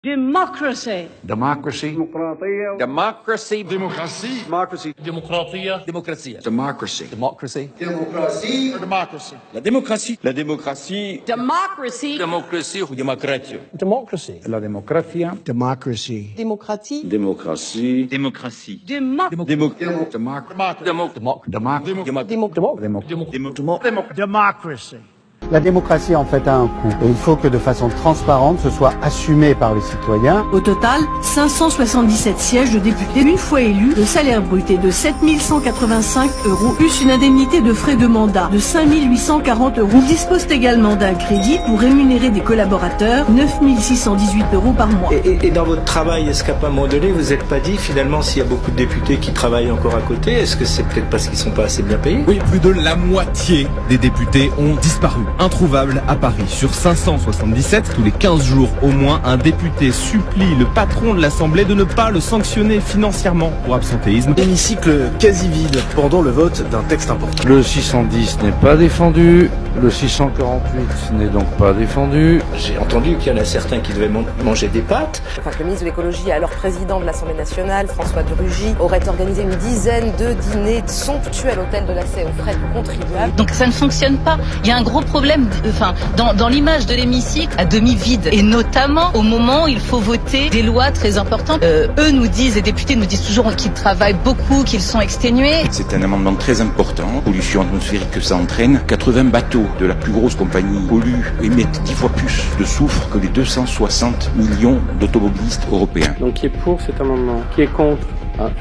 Democracy. Democracy. Democracy. Democracy. Democracy. Democratia. Democratie. Democracy. Democracy. Democratie. Democracy. La démocratie. La démocratie. Democracy. Démocratie ou démocratie. Democracy. La democracia. Democracy. Démocratie. Démocratie. Démocratie. Democracy. La démocratie en fait a un coût et il faut que de façon transparente ce soit assumé par les citoyens. Au total, 577 sièges de députés une fois élus, le salaire brut est de 7 185 €, plus une indemnité de frais de mandat de 5 840 €. Ils disposent également d'un crédit pour rémunérer des collaborateurs, 9 618 € par mois. Et dans votre travail, est-ce qu'à un moment donné, vous n'êtes pas dit finalement s'il y a beaucoup de députés qui travaillent encore à côté, est-ce que c'est peut-être parce qu'ils ne sont pas assez bien payés? Oui, plus de la moitié des députés ont disparu. Introuvable à Paris. Sur 577, tous les 15 jours au moins, un député supplie le patron de l'Assemblée de ne pas le sanctionner financièrement pour absentéisme. Hémicycle quasi vide pendant le vote d'un texte important. Le 610 n'est pas défendu, le 648 n'est donc pas défendu. J'ai entendu qu'il y en a certains qui devaient manger des pâtes. Enfin, le ministre de l'écologie et alors président de l'Assemblée nationale, François de Rugy, aurait organisé une dizaine de dîners somptueux à l'hôtel de l'accès aux frais du contribuable. Donc ça ne fonctionne pas. Il y a un gros problème dans l'image de l'hémicycle à demi vide, et notamment au moment où il faut voter des lois très importantes. Eux nous disent, les députés nous disent toujours qu'ils travaillent beaucoup, qu'ils sont exténués. C'est un amendement très important. Pollution atmosphérique que ça entraîne. 80 bateaux de la plus grosse compagnie polluent, émettent 10 fois plus de soufre que les 260 millions d'automobilistes européens. Donc qui est pour cet amendement? Qui est contre?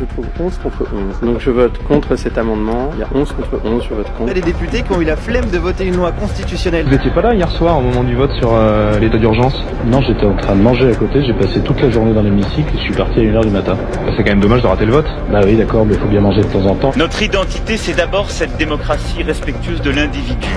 Je trouve 11 contre 11. Donc je vote contre cet amendement. Il y a 11 contre 11, je vote contre. Il y a des députés qui ont eu la flemme de voter une loi constitutionnelle. Vous n'étiez pas là hier soir au moment du vote sur l'état d'urgence? Non, j'étais en train de manger à côté, j'ai passé toute la journée dans l'hémicycle et je suis parti à 1h du matin. C'est quand même dommage de rater le vote. Bah oui, d'accord, mais il faut bien manger de temps en temps. Notre identité, c'est d'abord cette démocratie respectueuse de l'individu,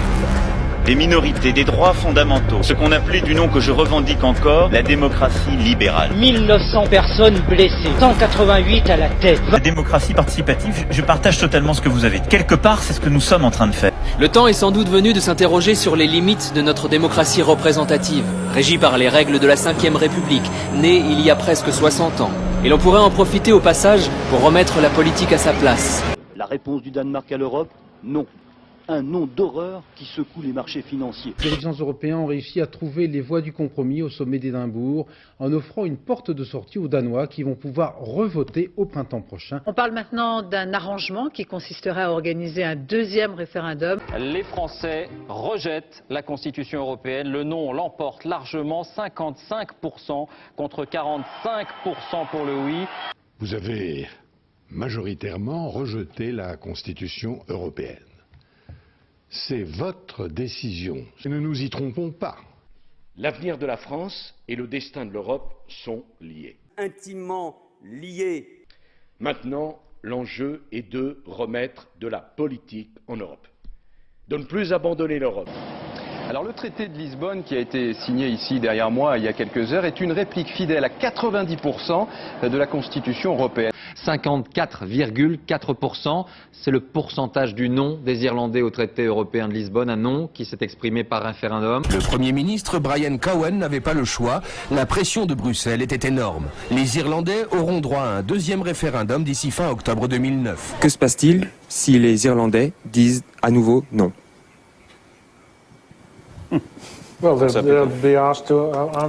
des minorités, des droits fondamentaux, ce qu'on appelait du nom que je revendique encore, la démocratie libérale. 1900 personnes blessées, 188 à la tête. La démocratie participative, je partage totalement ce que vous avez dit. Quelque part, c'est ce que nous sommes en train de faire. Le temps est sans doute venu de s'interroger sur les limites de notre démocratie représentative, régie par les règles de la Ve République, née il y a presque 60 ans. Et l'on pourrait en profiter au passage pour remettre la politique à sa place. La réponse du Danemark à l'Europe, non. Un non d'horreur qui secoue les marchés financiers. Les dirigeants européens ont réussi à trouver les voies du compromis au sommet d'Édimbourg en offrant une porte de sortie aux Danois qui vont pouvoir revoter au printemps prochain. On parle maintenant d'un arrangement qui consisterait à organiser un deuxième référendum. Les Français rejettent la Constitution européenne. Le non l'emporte largement, 55% contre 45% pour le oui. Vous avez majoritairement rejeté la Constitution européenne. C'est votre décision. Ne nous y trompons pas. L'avenir de la France et le destin de l'Europe sont liés. Intimement liés. Maintenant, l'enjeu est de remettre de la politique en Europe. De ne plus abandonner l'Europe. Alors le traité de Lisbonne qui a été signé ici derrière moi il y a quelques heures est une réplique fidèle à 90% de la Constitution européenne. 54,4%, c'est le pourcentage du non des Irlandais au traité européen de Lisbonne, un non qui s'est exprimé par référendum. Le Premier ministre Brian Cowen n'avait pas le choix, la pression de Bruxelles était énorme. Les Irlandais auront droit à un deuxième référendum d'ici fin octobre 2009. Que se passe-t-il si les Irlandais disent à nouveau non ?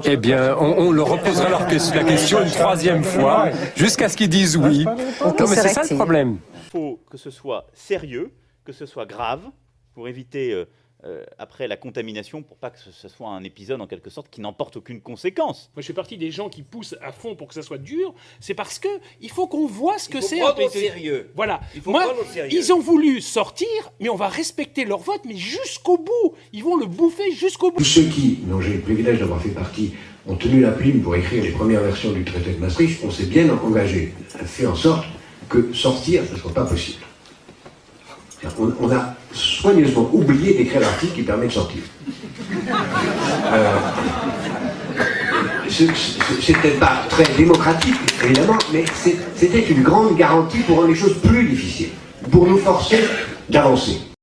Eh bien, on leur reposera la question une troisième fois, jusqu'à ce qu'ils disent oui. Non, mais c'est ça le problème. Il faut que ce soit sérieux, que ce soit grave, pour éviter après la contamination, pour pas que ce soit un épisode en quelque sorte qui n'emporte aucune conséquence. Moi je fais partie des gens qui poussent à fond pour que ça soit dur, c'est parce que il faut qu'on voit ce que c'est. Il faut prendre au sérieux. Voilà. Moi, ils ont voulu sortir, mais on va respecter leur vote, mais jusqu'au bout. Ils vont le bouffer jusqu'au bout. Tous ceux qui, dont j'ai le privilège d'avoir fait partie, ont tenu la plume pour écrire les premières versions du traité de Maastricht, on s'est bien engagé à faire en sorte que sortir, ce ne soit pas possible. On a soigneusement oublié d'écrire l'article qui permet de sortir. C'était pas très démocratique, évidemment, mais c'était une grande garantie pour rendre les choses plus difficiles, pour nous forcer d'avancer.